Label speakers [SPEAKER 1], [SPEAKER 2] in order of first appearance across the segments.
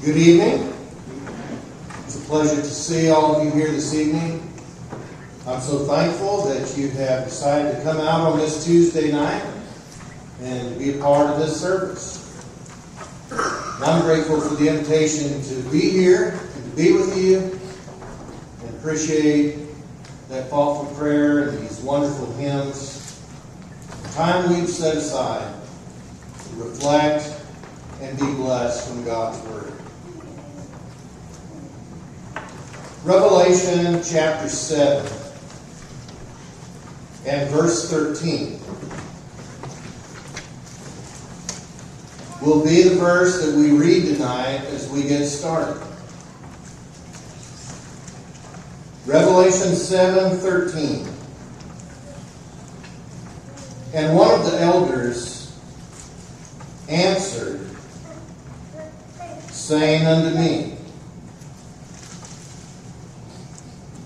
[SPEAKER 1] Good evening. It's a pleasure to see all of you here this evening. I'm so thankful that you have decided to come out on this Tuesday night and to be a part of this service. And I'm grateful for the invitation to be here and to be with you, and appreciate that thoughtful prayer and these wonderful hymns. The time we've set aside to reflect and be blessed from God's Word. Revelation chapter 7 and verse 13 will be the verse that we read tonight as we get started. Revelation 7:13. And one of the elders answered, saying unto me,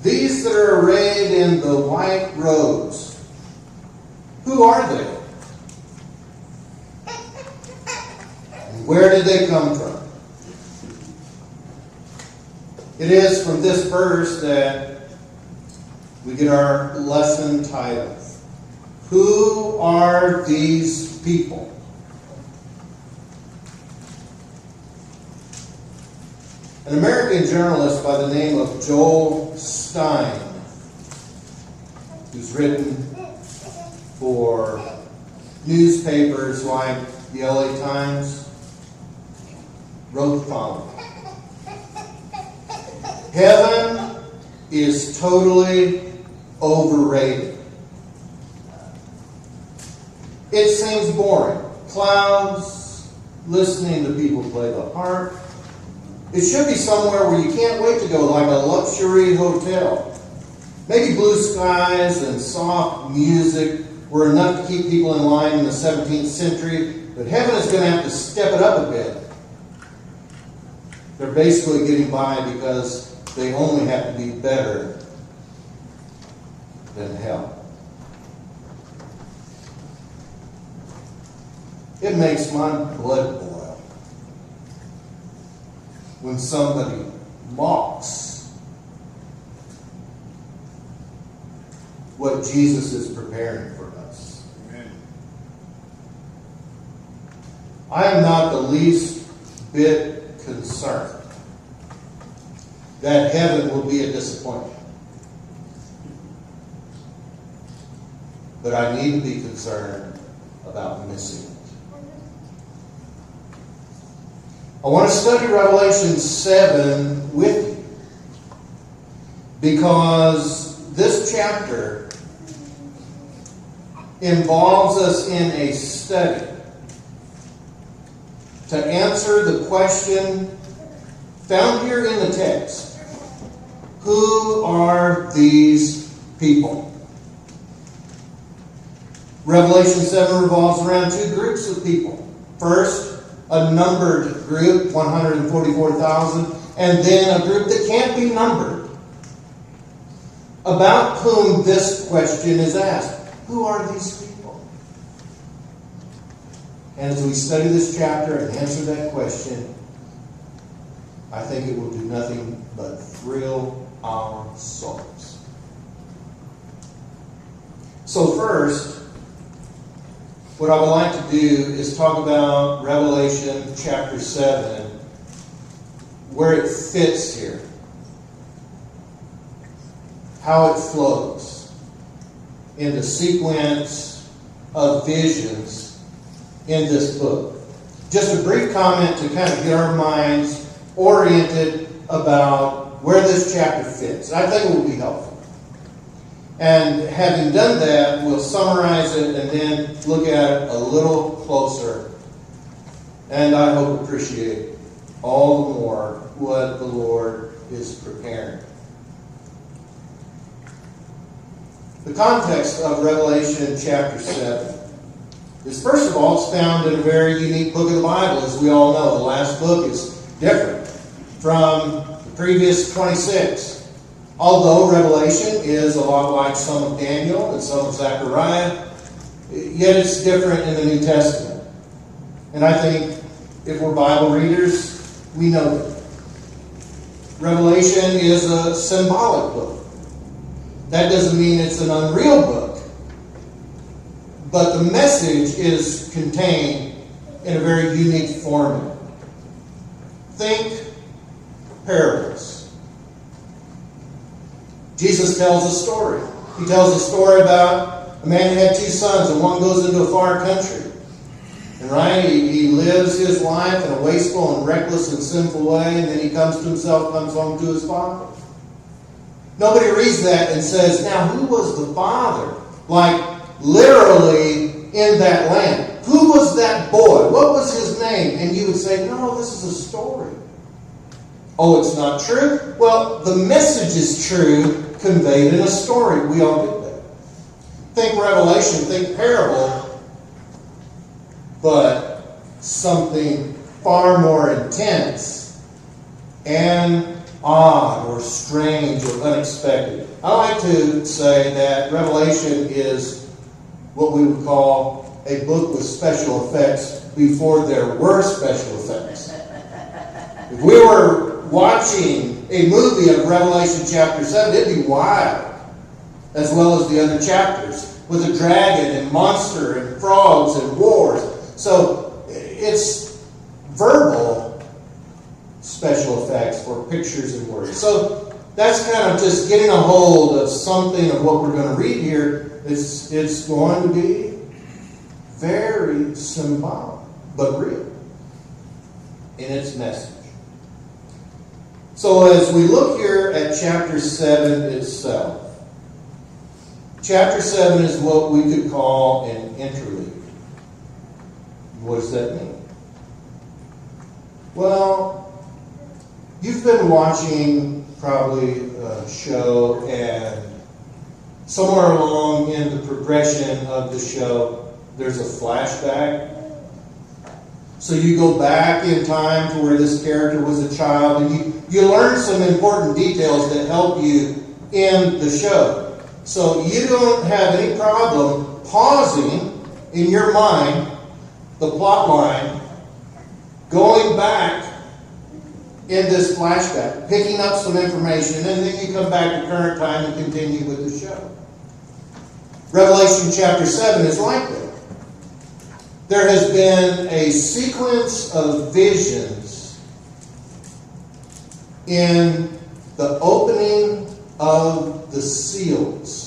[SPEAKER 1] These that are arrayed in the white robes, who are they? And where did they come from? It is from this verse that we get our lesson title. Who are these people? An American journalist by the name of Joel Stein, who's written for newspapers like the LA Times, wrote the following. Heaven is totally overrated. It seems boring. Clouds, listening to people play the harp. It should be somewhere where you can't wait to go, like a luxury hotel. Maybe blue skies and soft music were enough to keep people in line in the 17th century, but heaven is going to have to step it up a bit. They're basically getting by because they only have to be better than hell. It makes my blood boil when somebody mocks what Jesus is preparing for us. Amen. I am not the least bit concerned that heaven will be a disappointment. But I need to be concerned about missing it. I want to study Revelation 7 with you because this chapter involves us in a study to answer the question found here in the text. Who are these people? Revelation 7 revolves around two groups of people. First, a numbered group, 144,000, and then a group that can't be numbered, about whom this question is asked. Who are these people? And as we study this chapter and answer that question, I think it will do nothing but thrill our souls. So first, what I would like to do is talk about Revelation chapter 7, where it fits here, how it flows in the sequence of visions in this book. Just a brief comment to kind of get our minds oriented about where this chapter fits. I think it will be helpful. And having done that, we'll summarize it and then look at it a little closer. And I hope appreciate all the more what the Lord is preparing. The context of Revelation chapter 7 is, first of all, it's found in a very unique book of the Bible. As we all know, the last book is different from the previous 26. Although Revelation is a lot like some of Daniel and some of Zechariah, yet it's different in the New Testament. And I think if we're Bible readers, We know that. Revelation is a symbolic book. That doesn't mean it's an unreal book. But the message is contained in a very unique format. Think parables. Jesus tells a story. He tells a story about a man who had 2 sons, and one goes into a far country. And he lives his life in a wasteful and reckless and sinful way, and then he comes to himself, comes home to his father. Nobody reads that and says, now who was the father? Like literally in that land. Who was that boy? What was his name? And you would say, no, this is a story. Oh, it's not true? Well, the message is true, conveyed in a story. We all get that. Think Revelation, think parable, but something far more intense and odd or strange or unexpected. I like to say that Revelation is what we would call a book with special effects before there were special effects. If we were watching a movie of Revelation chapter 7, it'd be wild, as well as the other chapters, with a dragon and monster and frogs and wars. So it's verbal special effects for pictures and words. So that's kind of just getting a hold of something of what we're going to read here. It's going to be very symbolic, but real in its message. So as we look here at chapter 7 itself, chapter 7 is what we could call an interlude. What does that mean? Well, you've been watching probably a show, and somewhere along in the progression of the show, there's a flashback. So you go back in time to where this character was a child, and you learn some important details that help you in the show. So you don't have any problem pausing in your mind the plot line, going back in this flashback, picking up some information, and then you come back to current time and continue with the show. Revelation chapter 7 is like that. There has been a sequence of visions in the opening of the seals.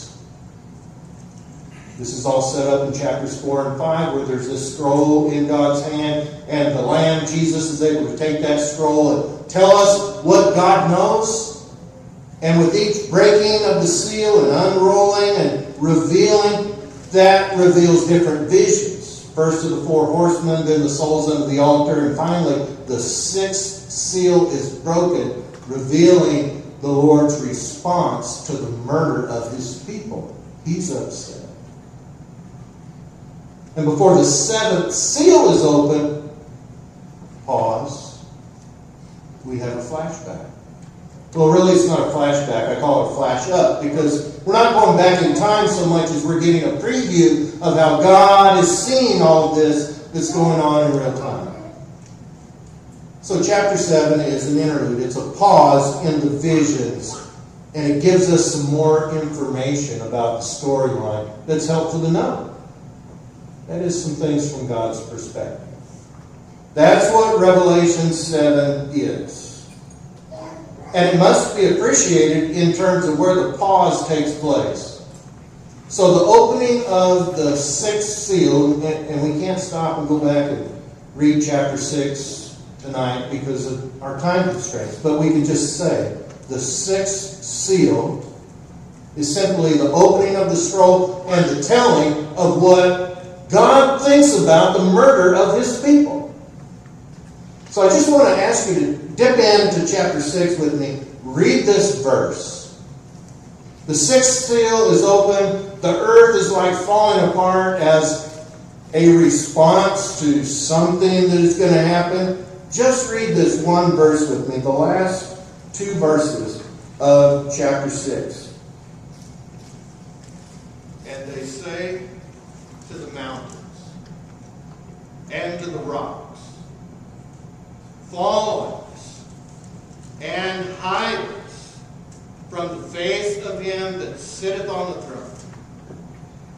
[SPEAKER 1] This is all set up in chapters 4 and 5, where there's this scroll in God's hand, and the Lamb, Jesus, is able to take that scroll and tell us what God knows. And with each breaking of the seal and unrolling and revealing, that reveals different visions. First of the 4 horsemen, then the souls under the altar, and finally the 6th seal is broken, revealing the Lord's response to the murder of his people. He's upset. And before the 7th seal is open, pause, we have a flashback. Well, really, it's not a flashback. I call it a flash up, because we're not going back in time so much as we're getting a preview of how God is seeing all of this that's going on in real time. So chapter 7 is an interlude. It's a pause in the visions, and it gives us some more information about the storyline that's helpful to know. That is some things from God's perspective. That's what Revelation 7 is. And it must be appreciated in terms of where the pause takes place. So the opening of the 6th seal, and we can't stop and go back and read chapter 6 tonight because of our time constraints, but we can just say the 6th seal is simply the opening of the scroll and the telling of what God thinks about the murder of his people. So I just want to ask you to dip into chapter 6 with me. Read this verse. The 6th seal is open. The earth is like falling apart as a response to something that is going to happen. Just read this one verse with me, the last 2 verses of chapter 6. And they say to the mountains and to the rocks, fall on us and hide us from the face of him that sitteth on the throne,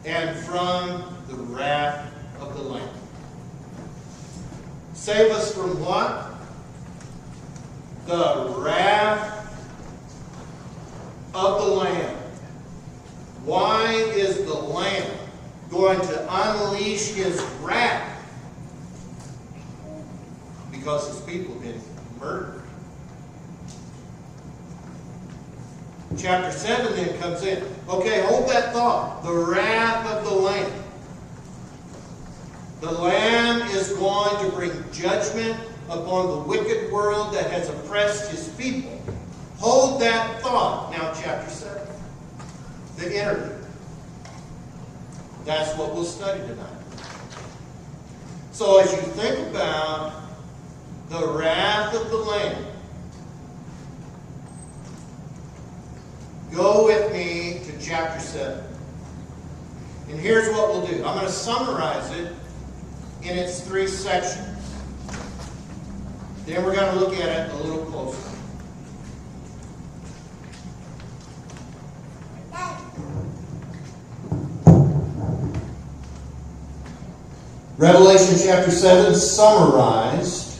[SPEAKER 1] and from the wrath of the Lamb. Save us from what? The wrath of the Lamb. Why is the Lamb going to unleash his wrath? Because his people have been murdered. Chapter 7 then comes in. Okay, hold that thought. The wrath of the Lamb. The Lamb is going to bring judgment upon the wicked world that has oppressed his people. Hold that thought. Now, chapter 7. The interlude. That's what we'll study tonight. So as you think about the wrath of the Lamb, go with me to chapter 7. And here's what we'll do. I'm going to summarize it in its 3 sections. Then we're going to look at it a little closer. Revelation chapter 7, summarized,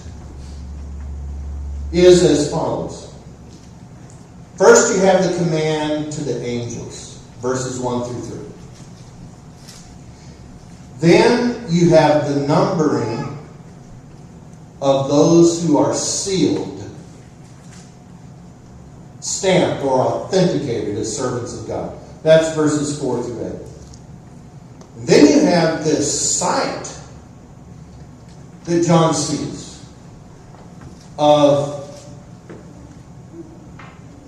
[SPEAKER 1] is as follows. First, you have the command to the angels, verses 1 through 3. Then you have the numbering of those who are sealed, stamped or authenticated as servants of God. That's verses 4 through 8. And then you have this sight that John sees of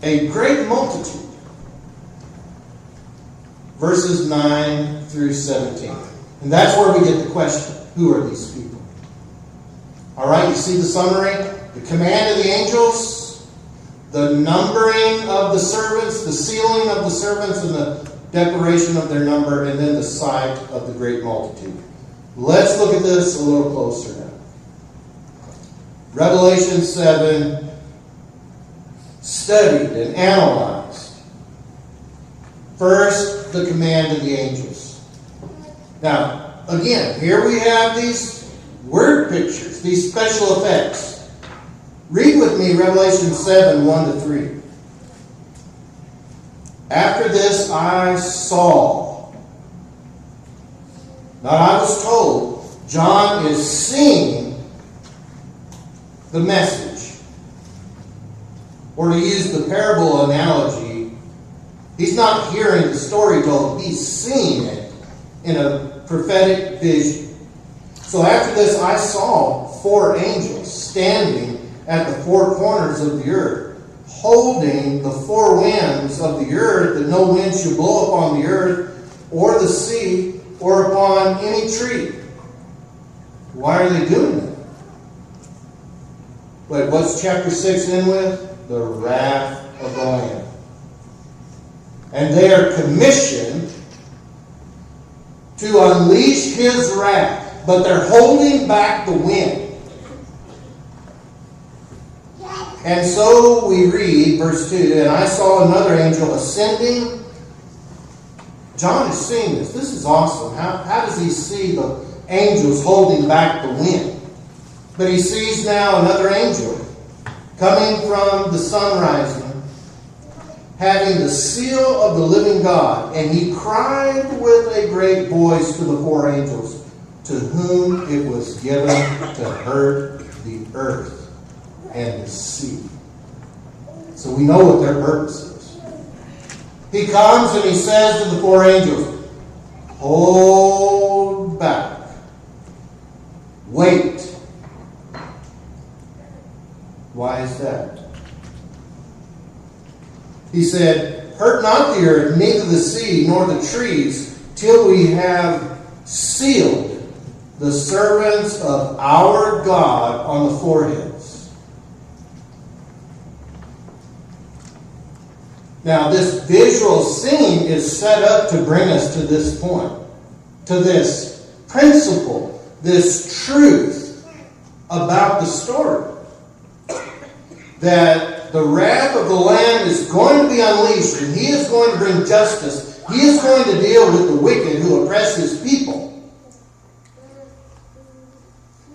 [SPEAKER 1] a great multitude. Verses 9 through 17. And that's where we get the question, who are these people? All right, you see the summary? The command of the angels, the numbering of the servants, the sealing of the servants, and the declaration of their number, and then the sight of the great multitude. Let's look at this a little closer now. Revelation 7, studied and analyzed. First, the command of the angels. Now, again, here we have these word pictures, these special effects. Read with me Revelation 7, 1 to 3. After this I saw. Now I was told, John is seeing the message. Or to use the parable analogy, he's not hearing the story told, he's seeing it in a prophetic vision. So after this I saw 4 angels standing at the 4 corners of the earth, holding the 4 winds of the earth, that no wind should blow upon the earth, or the sea, or upon any tree. Why are they doing that? Wait, what's chapter 6 in with? The wrath of the Lamb. And they are commissioned to unleash his wrath, but they're holding back the wind. And so we read, verse 2, and I saw another angel ascending. John is seeing this. This is awesome. How does he see the angels holding back the wind? But he sees now another angel coming from the sun rising, having the seal of the living God. And he cried with a great voice to the 4 angels, to whom it was given to hurt the earth and the sea. So we know what their purpose is. He comes and he says to the 4 angels, hold back. Wait. Why is that? He said, hurt not the earth, neither the sea, nor the trees, till we have sealed the servants of our God on the foreheads. Now, this visual scene is set up to bring us to this point, to this principle, this truth about the story. That the wrath of the Lamb is going to be unleashed, and He is going to bring justice. He is going to deal with the wicked who oppress His people.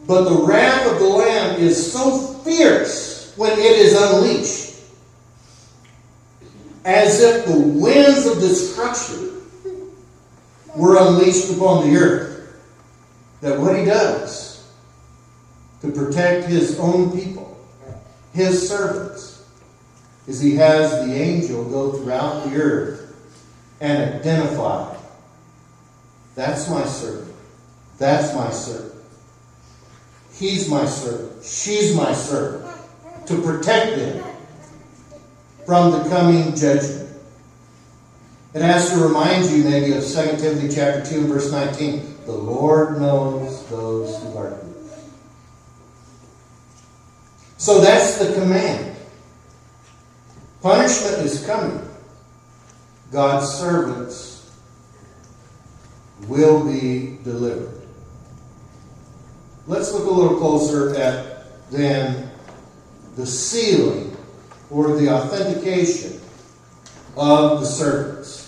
[SPEAKER 1] But the wrath of the Lamb is so fierce when it is unleashed, as if the winds of destruction were unleashed upon the earth, that what He does to protect His own people, His servants, is He has the angel go throughout the earth and identify, that's my servant, that's my servant, he's my servant, she's my servant, to protect them from the coming judgment. It has to remind you maybe of 2 Timothy chapter 2 and verse 19. The Lord knows those who are His. So that's the command. Punishment is coming. God's servants will be delivered. Let's look a little closer at then the sealing or the authentication of the servants.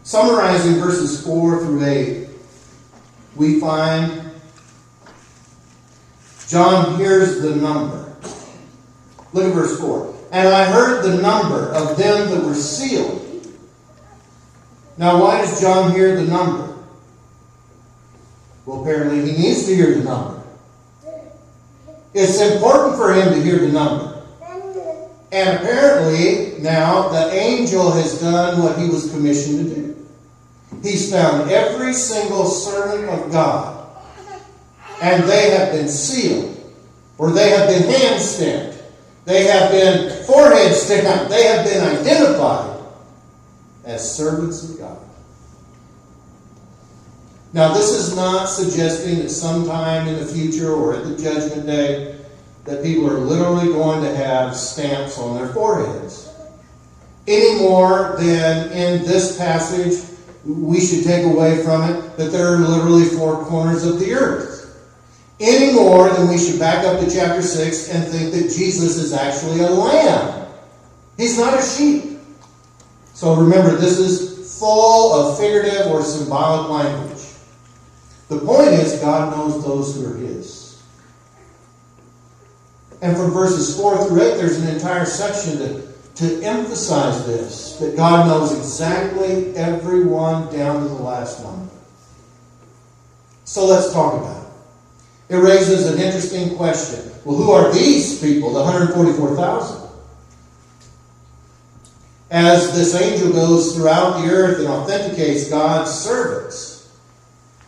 [SPEAKER 1] Summarizing verses 4 through 8, we find John hears the number. Look at verse 4. And I heard the number of them that were sealed. Now, why does John hear the number? Well, apparently he needs to hear the number. It's important for him to hear the number. And apparently, now, the angel has done what he was commissioned to do. He's found every single servant of God. And they have been sealed. Or they have been hand-stamped. They have been forehead stamped. They have been identified as servants of God. Now, this is not suggesting that sometime in the future or at the judgment day that people are literally going to have stamps on their foreheads. Any more than in this passage, we should take away from it that there are literally four corners of the earth. Any more than we should back up to chapter 6 and think that Jesus is actually a lamb. He's not a sheep. So remember, this is full of figurative or symbolic language. The point is, God knows those who are His. And from verses 4 through 8, there's an entire section to emphasize this, that God knows exactly everyone down to the last number. So let's talk about it. It raises an interesting question. Well, who are these people, the 144,000? As this angel goes throughout the earth and authenticates God's servants,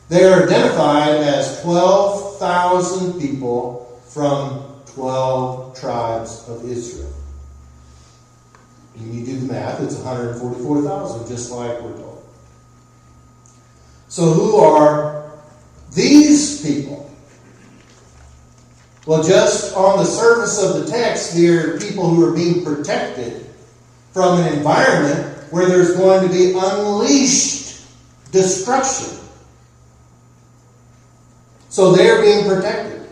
[SPEAKER 1] they are identified as 12,000 people from 12 tribes of Israel. When you do the math, it's 144,000, just like we're told. So who are these people? Well, just on the surface of the text, they're people who are being protected from an environment where there's going to be unleashed destruction. So they're being protected.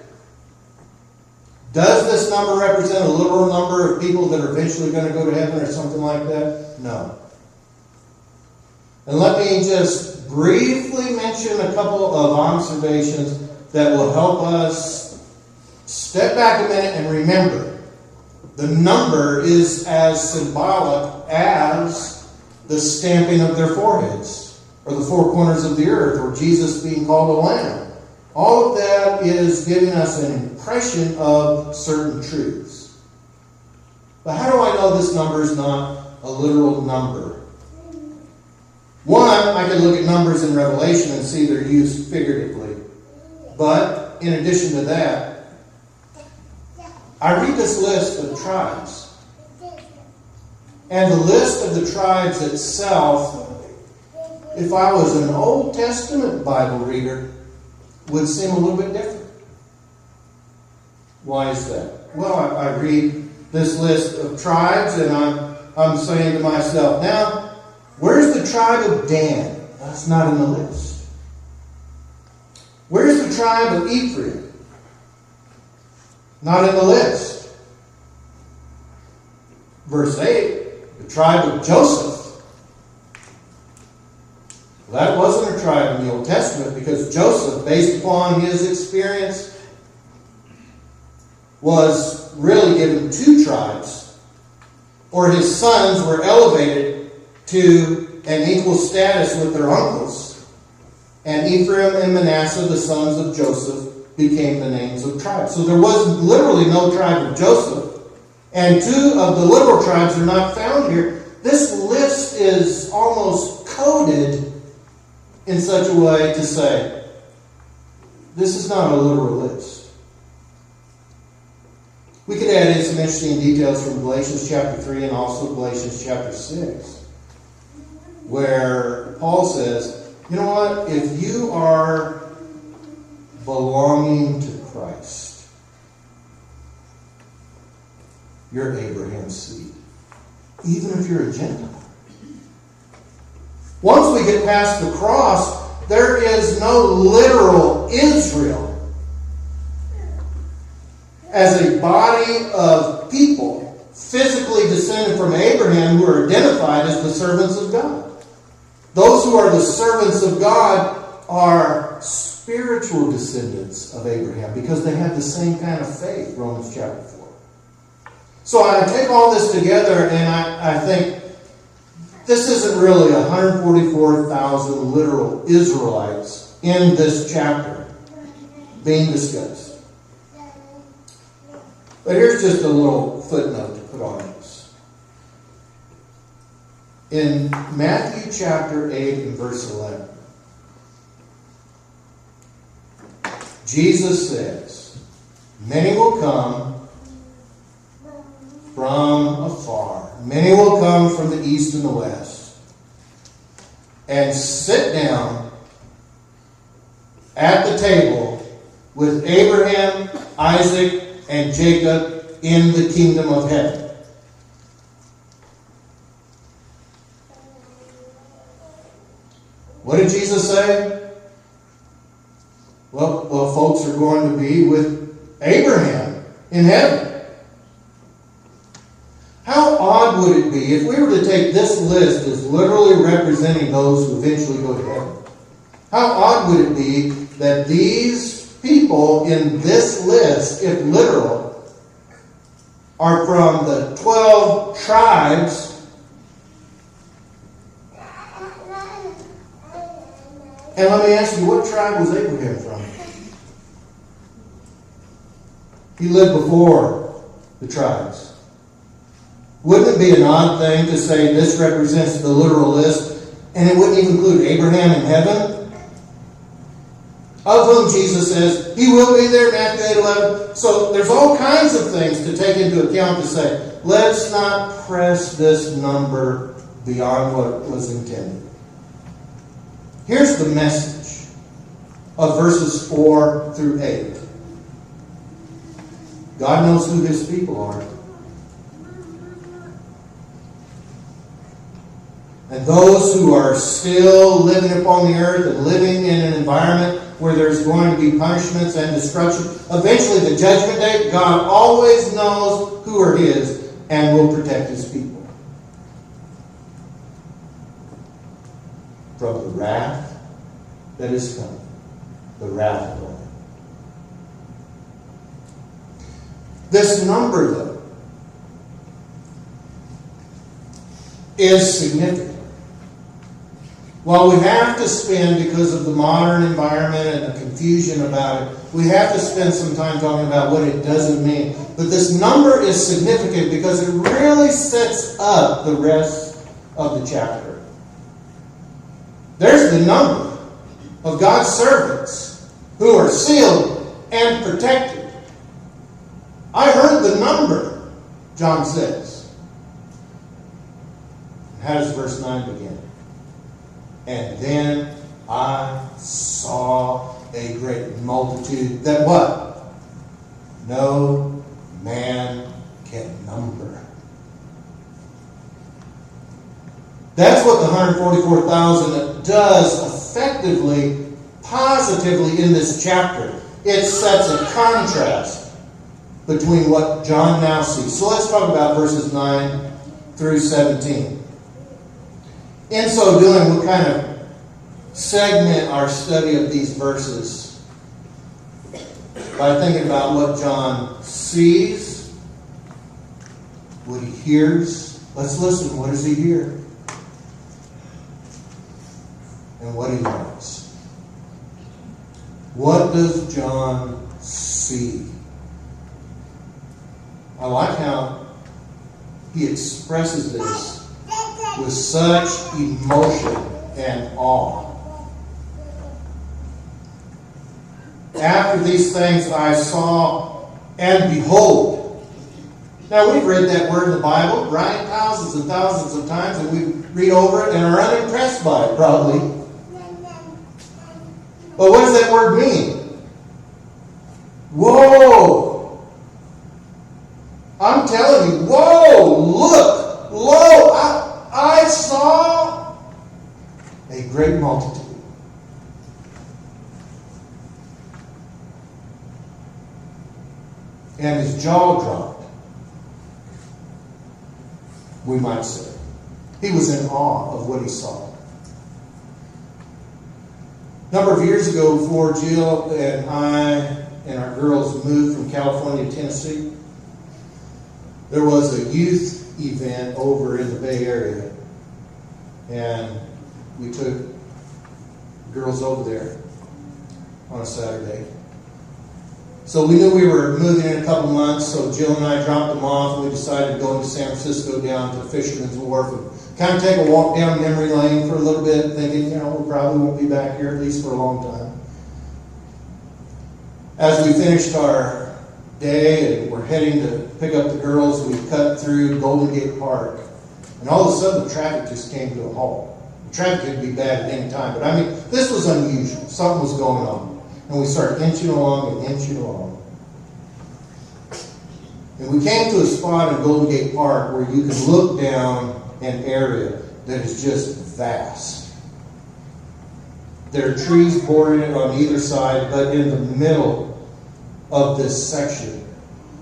[SPEAKER 1] Does this number represent a literal number of people that are eventually going to go to heaven or something like that? No. And let me just briefly mention a couple of observations that will help us step back a minute and remember. The number is as symbolic as the stamping of their foreheads, or the four corners of the earth, or Jesus being called a lamb. All of that is giving us an impression of certain truths. But how do I know this number is not a literal number? One, I can look at numbers in Revelation and see they're used figuratively. But in addition to that, I read this list of tribes. And the list of the tribes itself, if I was an Old Testament Bible reader, would seem a little bit different. Why is that? Well, I read this list of tribes and I'm saying to myself, now, where's the tribe of Dan? That's not in the list. Where's the tribe of Ephraim? Not in the list. verse 8, the tribe of Joseph. Well, that wasn't a tribe in the Old Testament because Joseph, based upon his experience, was really given two tribes, or his sons were elevated to an equal status with their uncles. And Ephraim and Manasseh, the sons of Joseph, became the names of tribes. So there was literally no tribe of Joseph. And two of the literal tribes are not found here. This list is almost coded in such a way to say, this is not a literal list. We could add in some interesting details from Galatians chapter 3 and also Galatians chapter 6, where Paul says, you know what? If you are belonging to Christ, you're Abraham's seed, even if you're a Gentile. Once we get past the cross, there is no literal Israel as a body of people physically descended from Abraham who are identified as the servants of God. Those who are the servants of God are spiritual descendants of Abraham because they have the same kind of faith, Romans chapter 4. So I take all this together and I think this isn't really 144,000 literal Israelites in this chapter being discussed. But here's just a little footnote to put on this. In Matthew chapter 8 and verse 11, Jesus says, many will come from afar. Many will come from the east and the west and sit down at the table with Abraham, Isaac, and Jacob in the kingdom of heaven. What did Jesus say? Well, folks are going to be with Abraham in heaven. How odd would it be if we were to take this list as literally representing those who eventually go to heaven? How odd would it be that these people in this list, if literal, are from the 12 tribes. And let me ask you, what tribe was Abraham from? He lived before the tribes. Wouldn't it be an odd thing to say this represents the literal list and it wouldn't even include Abraham in heaven? Of whom Jesus says, he will be there, Matthew 8:11. So there's all kinds of things to take into account to say, let's not press this number beyond what was intended. Here's the message of verses 4 through 8. God knows who his people are. And those who are still living upon the earth and living in an environment where there's going to be punishments and destruction, eventually the judgment day, God always knows who are his and will protect his people from the wrath that is coming. The wrath of God. This number, though, is significant. While we have to spend, because of the modern environment and the confusion about it, we have to spend some time talking about what it doesn't mean. But this number is significant because it really sets up the rest of the chapter. There's the number of God's servants who are sealed and protected. I heard the number, John says. How does verse 9 begin? And then I saw a great multitude that what? No man can number. That's what the 144,000 does effectively, positively in this chapter. It sets a contrast between what John now sees. So let's talk about verses 9 through 17. In so doing, we'll kind of segment our study of these verses by thinking about what John sees, what he hears. Let's listen. What does he hear? And what he learns. What does John see? I like how he expresses this with such emotion and awe. After these things I saw, and behold. Now, we've read that word in the Bible, right? Thousands and thousands of times, and we read over it and are unimpressed by it, probably. But what does that word mean? Whoa! I'm telling you, whoa! Look! Lo! I saw a great multitude. And his jaw dropped, we might say. He was in awe of what he saw. A number of years ago, before Jill and I and our girls moved from California to Tennessee, there was a youth event over in the Bay Area. And we took girls over there on a Saturday. So we knew we were moving in a couple months, so Jill and I dropped them off, and we decided to go into San Francisco down to Fisherman's Wharf and kind of take a walk down memory lane for a little bit, thinking, we probably won't be back here, at least for a long time. As we finished our day and we're heading to pick up the girls, we cut through Golden Gate Park, and all of a sudden the traffic just came to a halt. The traffic could be bad at any time, but this was unusual. Something was going on. And we started inching along and inching along. And we came to a spot in Golden Gate Park where you can look down an area that is just vast. There are trees bordering it on either side, but in the middle of this section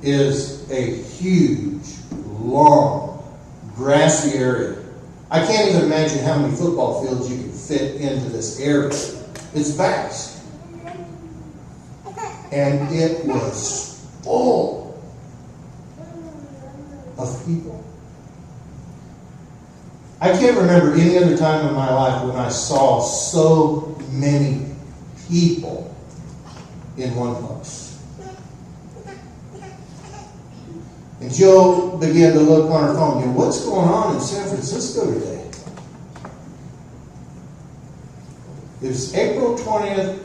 [SPEAKER 1] is a huge, long, grassy area. I can't even imagine how many football fields you can fit into this area. It's vast. And it was full of people. I can't remember any other time in my life when I saw so many people in one place. And Jill began to look on her phone. What's going on in San Francisco today? It was April 20th,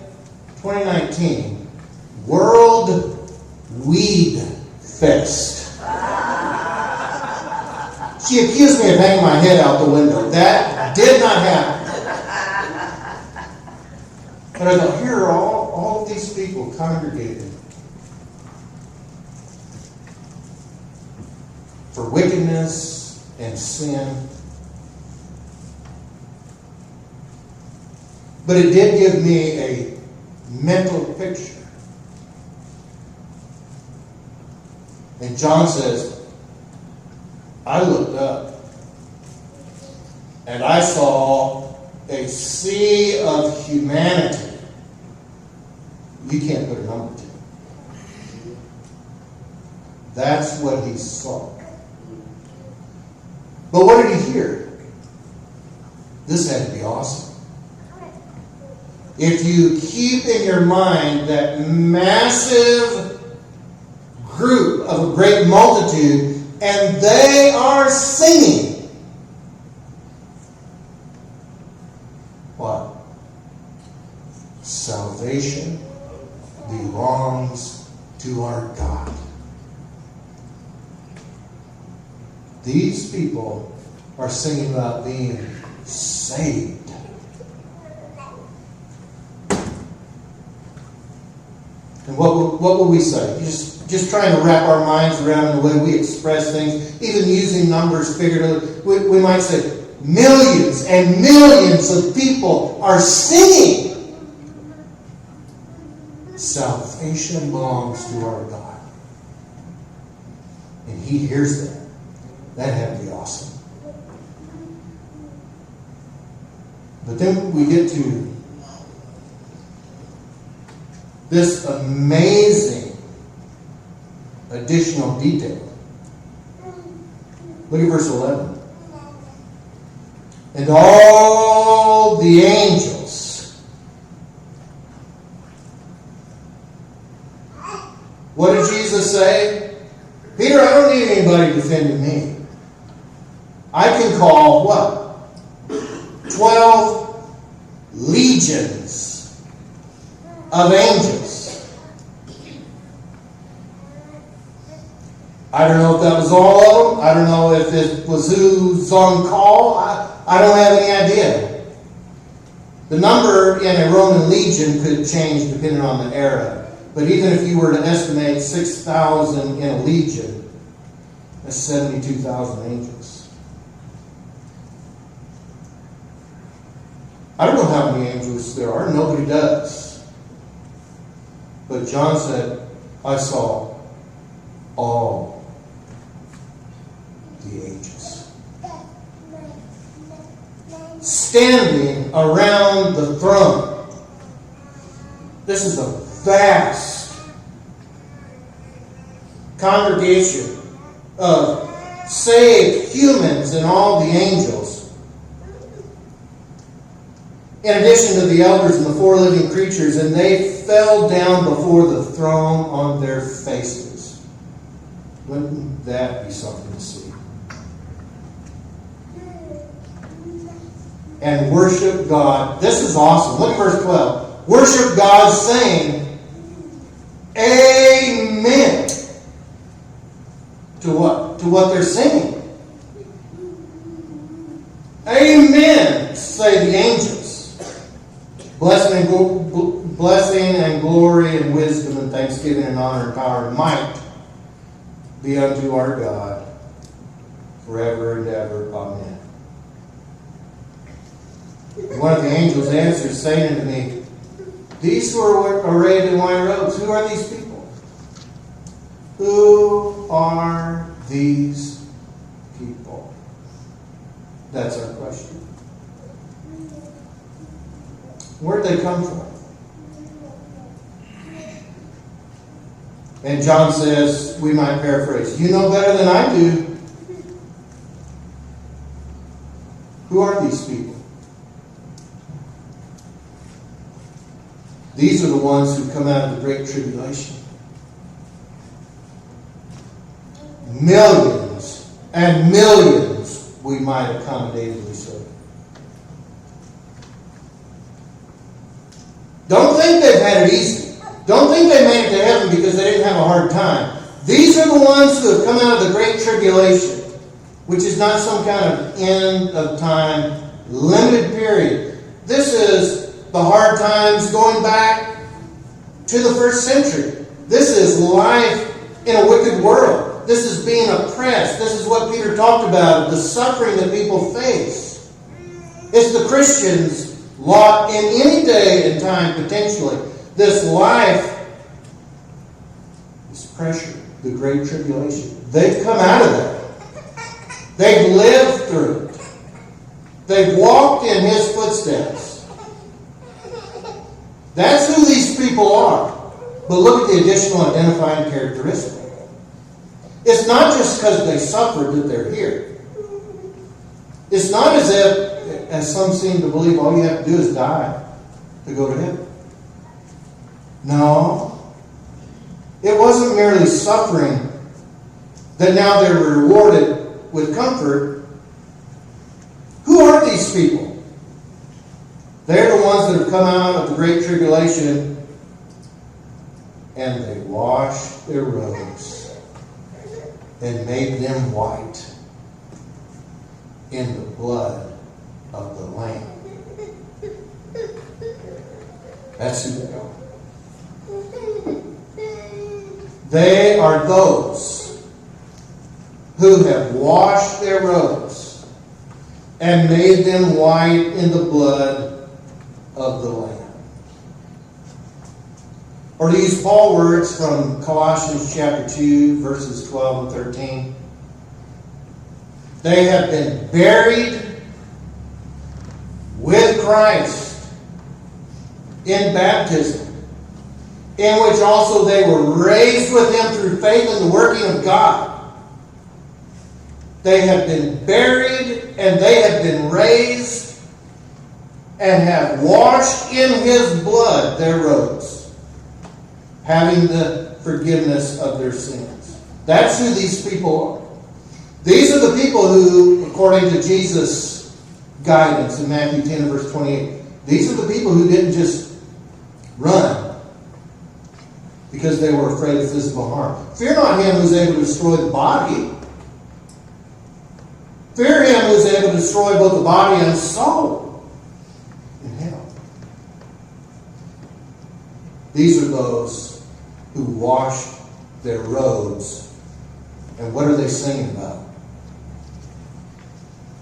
[SPEAKER 1] 2019. World Weed Fest. She accused me of hanging my head out the window. That did not happen. But I thought, here are all of these people congregated for wickedness and sin. But it did give me a mental picture. And John says, I looked up and I saw a sea of humanity. You can't put a number to it. That's what he saw. But what did he hear? This had to be awesome. If you keep in your mind that massive group of a great multitude, and they are singing. What? Salvation belongs to our God. These people are singing about being saved. And what will we say? Just trying to wrap our minds around the way we express things, even using numbers figuratively. We might say millions and millions of people are singing. Salvation belongs to our God. And he hears that. That had to be awesome. But then we get to this amazing additional detail. Look at verse 11. And all the angels. What did Jesus say? Peter, I don't need anybody defending me. I can call what? 12 legions of angels. I don't know if that was all of them. I don't know if it was who's on call. I don't have any idea. The number in a Roman legion could change depending on the era. But even if you were to estimate 6,000 in a legion, that's 72,000 angels. I don't know how many angels there are. Nobody does. But John said, I saw all the angels standing around the throne. This is a vast congregation of saved humans and all the angels. In addition to the elders and the four living creatures, and they fell down before the throne on their faces. Wouldn't that be something to see? And worship God. This is awesome. Look at verse 12. Worship God saying, Amen. To what? To what they're singing. Amen, say the angels. Blessing and glory and wisdom and thanksgiving and honor and power and might be unto our God forever and ever. Amen. One of the angels answered, saying unto me, these who are arrayed in white robes, who are these people? Who are these people? That's our question. Where'd they come from? And John says, we might paraphrase, you know better than I do. Who are these people? These are the ones who come out of the great tribulation. Millions and millions, we might accommodatively say. Don't think they've had it easy. Don't think they made it to heaven because they didn't have a hard time. These are the ones who have come out of the great tribulation, which is not some kind of end of time, limited period. This is the hard times going back to the first century. This is life in a wicked world. This is being oppressed. This is what Peter talked about, the suffering that people face. It's the Christians' lot in any day and time, potentially. This life, this pressure, the great tribulation. They've come out of that. They've lived through it. They've walked in His footsteps. That's who these people are. But look at the additional identifying characteristic. It's not just because they suffered that they're here. It's not as if, as some seem to believe, all you have to do is die to go to heaven. No. It wasn't merely suffering that now they're rewarded with comfort. Who are these people? They're the ones that have come out of the great tribulation and they washed their robes and made them white in the blood of the Lamb. That's who they are. They are those who have washed their robes and made them white in the blood of the Lamb. Or to use Paul's words from Colossians chapter 2, verses 12 and 13. They have been buried with Christ in baptism, in which also they were raised with him through faith in the working of God. They have been buried and they have been raised and have washed in his blood their robes, having the forgiveness of their sins. That's who these people are. These are the people who, according to Jesus' guidance in Matthew 10, verse 28, these are the people who didn't just run because they were afraid of physical harm. Fear not him who's able to destroy the body. Fear him who's able to destroy both the body and soul in hell. These are those who washed their robes. And what are they singing about?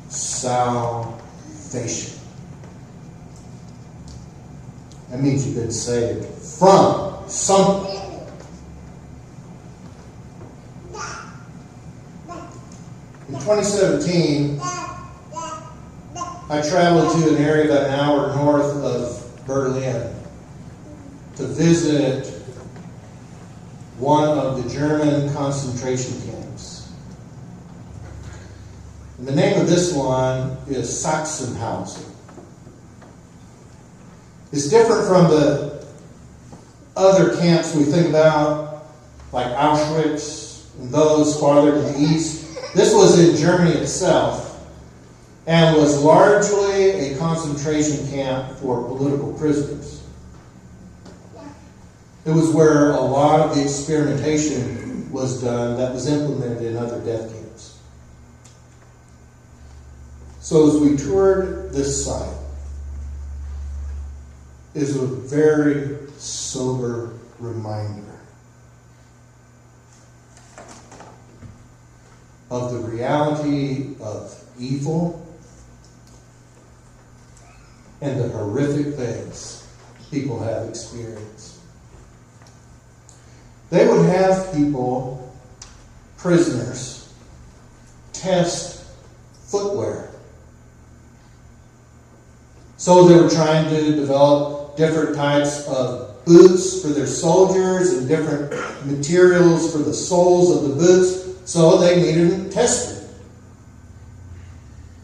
[SPEAKER 1] Salvation. That means you've been saved from something. In 2017, I traveled to an area about an hour north of Berlin to visit one of the German concentration camps. And the name of this one is Sachsenhausen. It's different from the other camps we think about, like Auschwitz and those farther to the east. This was in Germany itself and was largely a concentration camp for political prisoners. It was where a lot of the experimentation was done that was implemented in other death camps. So as we toured this site, it is a very sober reminder of the reality of evil and the horrific things people have experienced. They would have people, prisoners, test footwear. So they were trying to develop different types of boots for their soldiers and different materials for the soles of the boots. So they needed them tested.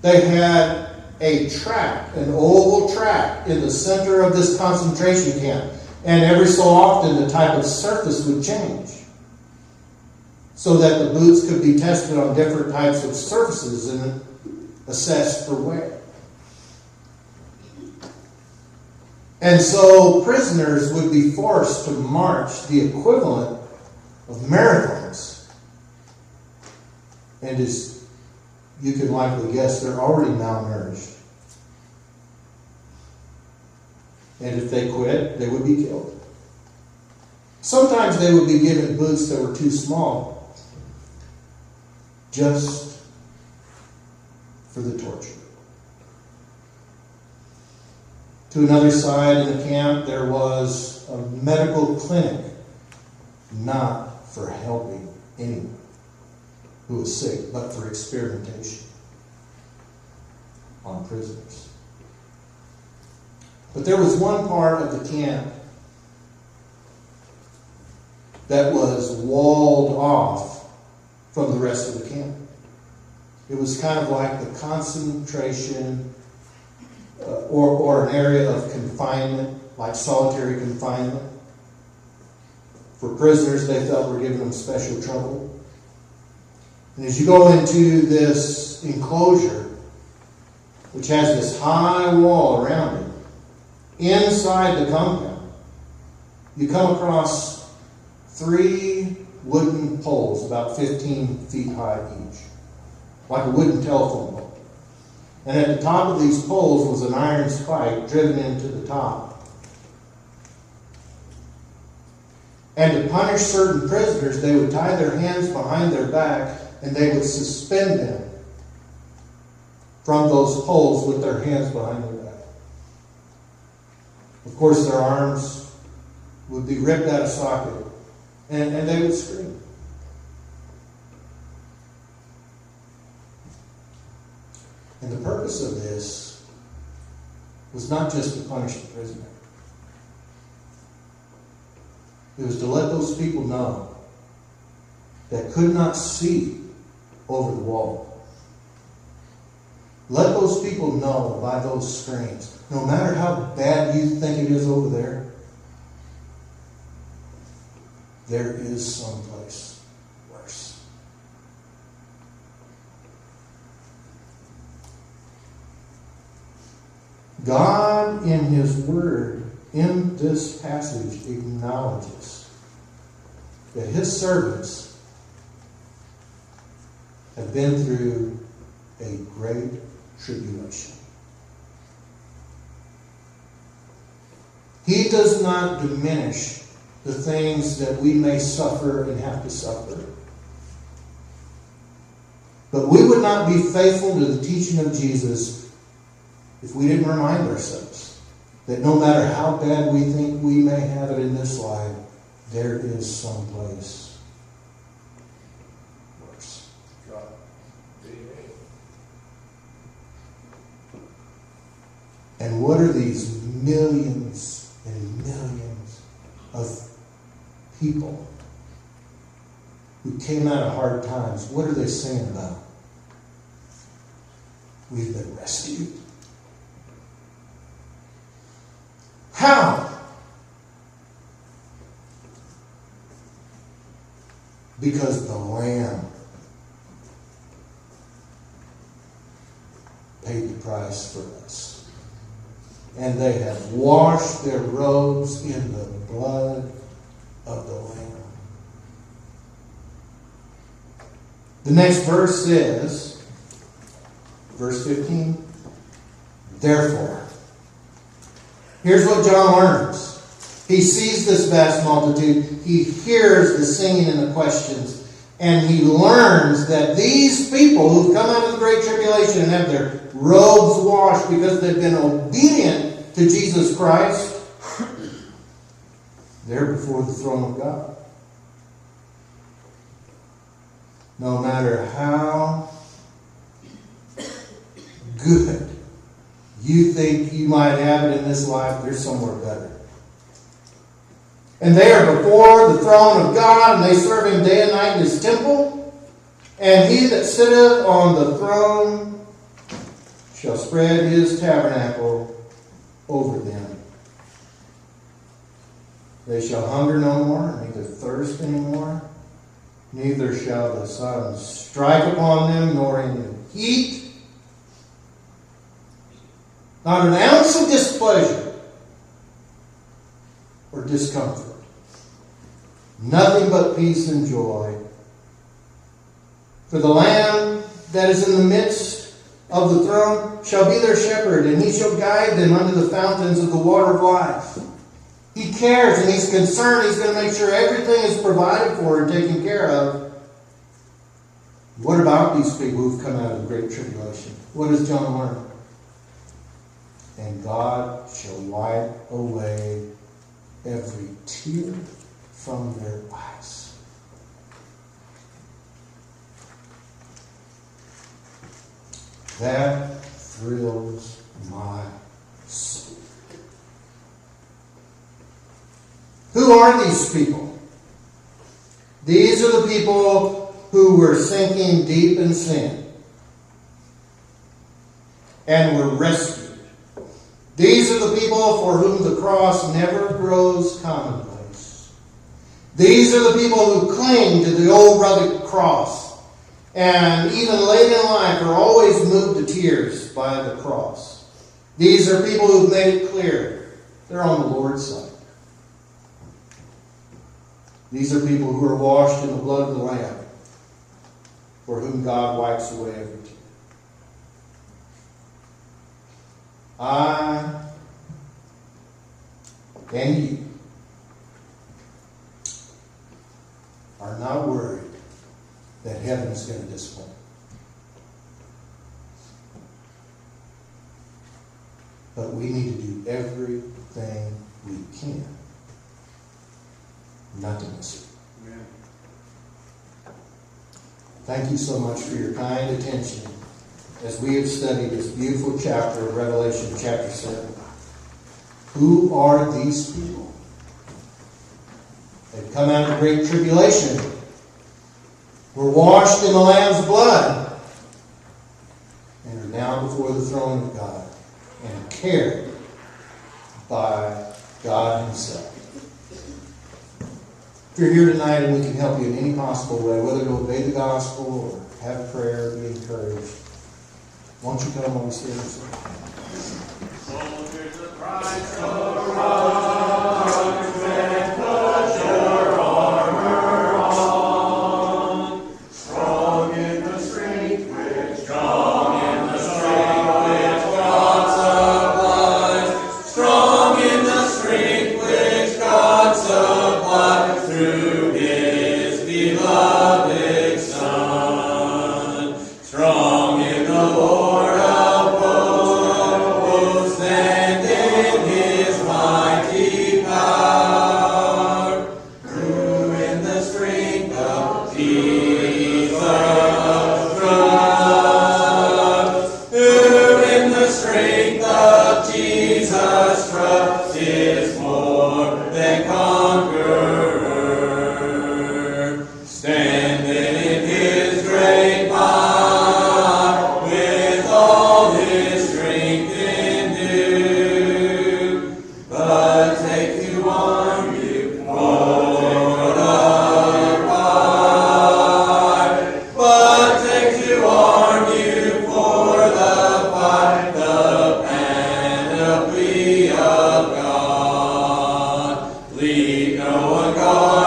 [SPEAKER 1] They had a track, an oval track, in the center of this concentration camp. And every so often the type of surface would change so that the boots could be tested on different types of surfaces and assessed for wear. And so prisoners would be forced to march the equivalent of marathons. And as you can likely guess, they're already malnourished. And if they quit, they would be killed. Sometimes they would be given boots that were too small, just for the torture. To another side in the camp, there was a medical clinic, not for helping anyone who was sick, but for experimentation on prisoners. But there was one part of the camp that was walled off from the rest of the camp. It was kind of like the concentration or an area of confinement, like solitary confinement. For prisoners they felt were giving them special trouble. And as you go into this enclosure, which has this high wall around it, inside the compound, you come across 3 wooden poles about 15 feet high each, like a wooden telephone pole. And at the top of these poles was an iron spike driven into the top. And to punish certain prisoners, they would tie their hands behind their back and they would suspend them from those poles with their hands behind their back. Of course, their arms would be ripped out of socket and they would scream. And the purpose of this was not just to punish the prisoner. It was to let those people know that could not see over the wall. Let those people know by those screens, no matter how bad you think it is over there, there is someplace worse. God, in His Word, in this passage, acknowledges that His servants have been through a great tribulation. He does not diminish the things that we may suffer and have to suffer. But we would not be faithful to the teaching of Jesus if we didn't remind ourselves that no matter how bad we think we may have it in this life, there is someplace worse.
[SPEAKER 2] God.
[SPEAKER 1] And what are these millions and millions of people who came out of hard times? What are they saying about? We've been rescued. How? Because the Lamb paid the price for us. And they have washed their robes in the blood of the Lamb. The next verse says, verse 15, therefore, here's what John learns. He sees this vast multitude. He hears the singing and the questions. And he learns that these people who've come out of the great tribulation and have their robes washed because they've been obedient to Jesus Christ, they're before the throne of God. No matter how good you think you might have it in this life, there's somewhere better. And they are before the throne of God, and they serve Him day and night in His temple. And He that sitteth on the throne shall spread His tabernacle over them. They shall hunger no more, neither thirst any more. Neither shall the sun strike upon them, nor any heat. Not an ounce of displeasure or discomfort. Nothing but peace and joy. For the Lamb that is in the midst of the throne shall be their shepherd, and He shall guide them unto the fountains of the water of life. He cares and He's concerned. He's going to make sure everything is provided for and taken care of. What about these people who've come out of the great tribulation? What does John learn? And God shall wipe away every tear from their eyes. That thrills my soul. Who are these people? These are the people who were sinking deep in sin and were rescued. These are the people for whom the cross never grows commonplace. These are the people who cling to the old rugged cross and even late in life are always moved to tears by the cross. These are people who've made it clear they're on the Lord's side. These are people who are washed in the blood of the Lamb, for whom God wipes away every tear. I and you are not worried that heaven is going to disappoint. But we need to do everything we can not to miss it.
[SPEAKER 2] Amen.
[SPEAKER 1] Thank you so much for your kind attention as we have studied this beautiful chapter of Revelation chapter 7. Who are these people? They've come out of the great tribulation. Were washed in the Lamb's blood. And are now before the throne of God. And cared by God Himself. If you're here tonight and we can help you in any possible way, whether to obey the gospel or have prayer, be encouraged, won't you come while we stand and sing?
[SPEAKER 2] Soldiers of Christ, arise, and put your armor on. Strong in the strength which God supplies. Strong in the strength which God supplies through His beloved Son. Strong in the Lord of hosts and in His mighty power. Who in the strength of Jesus trust. Who in the strength of Jesus trust is more than conqueror. Standing in His great might with all His strength endue. But take to arm you for the fight. But take to arm you for the fight, the panoply of God. Leave no one God.